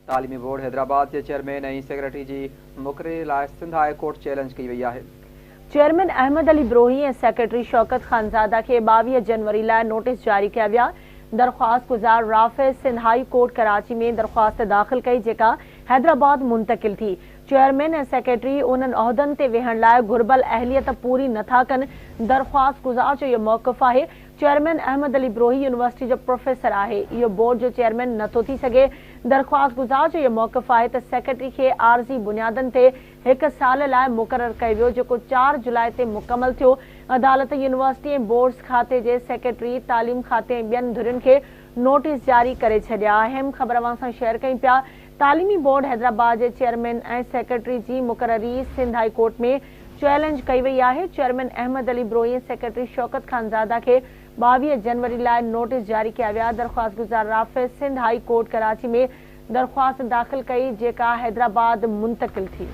तालीमी बोर्ड हैदराबाद के चेयरमैन ऐं सेक्रेटरी जी मुक़ररी लाइ सिंध हाई कोर्ट चैलेंज कई वई आहे। चेयरमैन अहमद अली ब्रोही ऐं सेक्रेटरी शौकत खानज़ादा के 22 जनवरी लाइ नोटिस जारी किया विया। दरख्वास्त गुजार राफिज सिंध हाई कोर्ट कराची में दरख्वास्त दाख़िल कई जेका हैदराबाद मुंतकिल थी। चेयरमैन ऐं सेक्रेटरी उन्हनि उहदनि ते वेहण लाइ घुर्बल अहलियत पूरी नथा कनि। दरख्वास्त गुजार जो इहो मौक़िफ़ आहे। चेयरमैन अहमद अली ब्रोही यूनिवर्सिटी जो प्रोफेसर आहे, इहो बोर्ड जो चेयरमैन नथो थी सघे। दरख्वास्त गुजार जो इहो मौक़िफ़ आहे त सेक्रेटरी खे आरज़ी बुनियादनि ते 1 साल लाइ मुक़रर कयो वियो जेको 4 जुलाई ते मुकमल थियो। अदालत यूनिवर्सिटी ऐं बोर्ड्स खाते जे सेक्रेटरी, तालीम खाते ऐं ॿियनि धुरियुनि खे नोटिस जारी करे छॾिया। अहम ख़बर अवां सां शेयर कयूं पिया। तालीमी बोर्ड हैदराबाद जे चेयरमैन ऐं सेक्रेटरी जी मुक़ररी सिंध हाई कोर्ट में चैलेंज कई वई आहे। चेयरमैन अहमद अली ब्रोही ऐं सेक्रेटरी शौकत खानज़ादा खे 22 जनवरी लाइ नोटिस जारी किया विया। दरख्वास्त गुजार राफिज सिंध हाई कोर्ट कराची में दरख्वास्त दाख़िल कई जेका हैदराबाद मुंतकिल थी।